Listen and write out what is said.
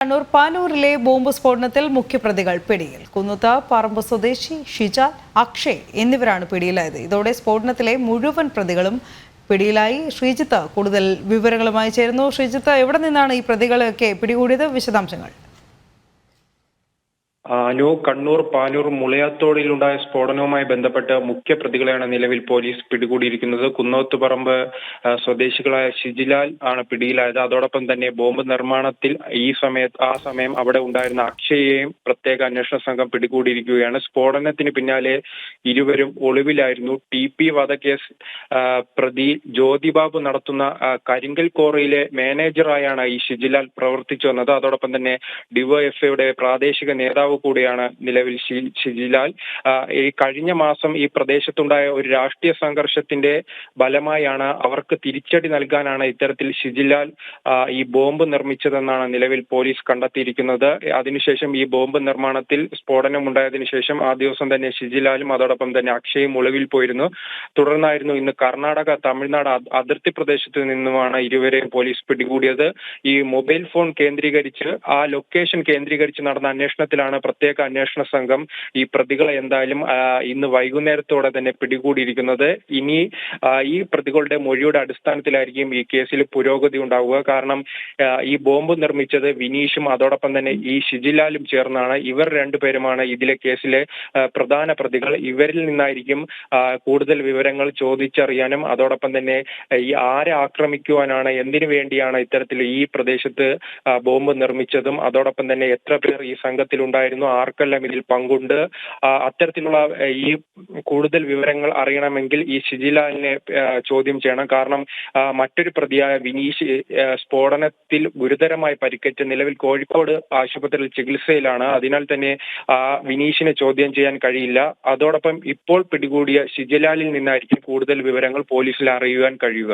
Kannur പാനൂരിലെ bomb സ്ഫോടനത്തിൽ മുഖ്യപ്രതികൾ പിടിയിൽ. കുന്നുത്ത് പറമ്പ് സ്വദേശി ഷിജാൽ, അക്ഷയ് എന്നിവരാണ് പിടിയിലായത്. ഇതോടെ സ്ഫോടനത്തിലെ മുഴുവൻ പ്രതികളും പിടിയിലായി. ശ്രീജിത്ത് കൂടുതൽ വിവരങ്ങളുമായി ചേരുന്നു. ശ്രീജിത്ത്, എവിടെ നിന്നാണ് ഈ പ്രതികളെയൊക്കെ പിടികൂടിയത്? വിശദാംശങ്ങൾ. കണ്ണൂർ പാനൂർ മുളയാത്തോടിലുണ്ടായ സ്ഫോടനവുമായി ബന്ധപ്പെട്ട് മുഖ്യപ്രതികളെയാണ് നിലവിൽ പോലീസ് പിടികൂടിയിരിക്കുന്നത്. കുന്നോത്തുപറമ്പ് സ്വദേശികളായ ഷിജിലാൽ ആണ് പിടിയിലായത്. അതോടൊപ്പം തന്നെ ബോംബ് നിർമ്മാണത്തിൽ ആ സമയം അവിടെ ഉണ്ടായിരുന്ന അക്ഷയെയും പ്രത്യേക അന്വേഷണ സംഘം പിടികൂടിയിരിക്കുകയാണ്. സ്ഫോടനത്തിന് പിന്നാലെ ഇരുവരും ഒളിവിലായിരുന്നു. TP വധക്കേസ് പ്രതി ജ്യോതിബാബു നടത്തുന്ന കരിങ്കൽ കോറിയിലെ മാനേജറായാണ് ഈ ഷിജിലാൽ പ്രവർത്തിച്ചു വന്നത്. അതോടൊപ്പം തന്നെ ഡിവൈഎഫ്ഐയുടെ പ്രാദേശിക നേതാവ് കൂടിയാണ് നിലവിൽ ഷിജിലാൽ. ഈ കഴിഞ്ഞ മാസം ഈ പ്രദേശത്തുണ്ടായ ഒരു രാഷ്ട്രീയ സംഘർഷത്തിന്റെ ഫലമായാണ് അവർക്ക് തിരിച്ചടി നൽകാനാണ് ഇത്തരത്തിൽ ഷിജിലാൽ ഈ ബോംബ് നിർമ്മിച്ചതെന്നാണ് നിലവിൽ പോലീസ് കണ്ടെത്തിയിരിക്കുന്നത്. അതിനുശേഷം ഈ ബോംബ് നിർമ്മാണത്തിൽ സ്ഫോടനമുണ്ടായതിനു ശേഷം ആ ദിവസം തന്നെ ഷിജിലാലും അതോടൊപ്പം തന്നെ അക്ഷയും ഒളിവിൽ പോയിരുന്നു. തുടർന്നായിരുന്നു ഇന്ന് കർണാടക തമിഴ്നാട് അതിർത്തി പ്രദേശത്ത് നിന്നുമാണ് ഇരുവരെയും പോലീസ് പിടികൂടിയത്. ഈ മൊബൈൽ ഫോൺ കേന്ദ്രീകരിച്ച് ആ ലൊക്കേഷൻ കേന്ദ്രീകരിച്ച് നടന്ന അന്വേഷണത്തിലാണ് പ്രത്യേക അന്വേഷണ സംഘം ഈ പ്രതികളെ എന്തായാലും ഇന്ന് വൈകുന്നേരത്തോടെ തന്നെ പിടികൂടിയിരിക്കുന്നത്. ഇനി ഈ പ്രതികളുടെ മൊഴിയുടെ അടിസ്ഥാനത്തിലായിരിക്കും ഈ കേസിൽ പുരോഗതി ഉണ്ടാവുക. കാരണം ഈ ബോംബ് നിർമ്മിച്ചത് വിനീഷും അതോടൊപ്പം തന്നെ ഈ ഷിജിലാലും ചേർന്നാണ്. ഇവർ രണ്ടുപേരുമാണ് ഇതിലെ കേസിലെ പ്രധാന പ്രതികൾ. ഇവരിൽ നിന്നായിരിക്കും കൂടുതൽ വിവരങ്ങൾ ചോദിച്ചറിയാനും അതോടൊപ്പം തന്നെ ഈ ആരെ ആക്രമിക്കുവാനാണ്, എന്തിനു വേണ്ടിയാണ് ഇത്തരത്തിൽ ഈ പ്രദേശത്ത് ബോംബ് നിർമ്മിച്ചതും അതോടൊപ്പം തന്നെ എത്ര പേർ ഈ സംഘത്തിൽ ഉണ്ടായിരുന്നു, ആർക്കെല്ലാം ഇതിൽ പങ്കുണ്ട്, അത്തരത്തിലുള്ള ഈ കൂടുതൽ വിവരങ്ങൾ അറിയണമെങ്കിൽ ഈ ഷിജിലാലിനെ ചോദ്യം ചെയ്യണം. കാരണം മറ്റൊരു പ്രതിയായ വിനീഷ് സ്ഫോടനത്തിൽ ഗുരുതരമായി പരിക്കേറ്റ് നിലവിൽ കോഴിക്കോട് ആശുപത്രിയിൽ ചികിത്സയിലാണ്. അതിനാൽ തന്നെ വിനീഷിനെ ചോദ്യം ചെയ്യാൻ കഴിയില്ല. അതോടൊപ്പം ഇപ്പോൾ പിടികൂടിയ ഷിജിലാലിൽ നിന്നായിരിക്കും കൂടുതൽ വിവരങ്ങൾ പോലീസിൽ അറിയുവാൻ കഴിയുക.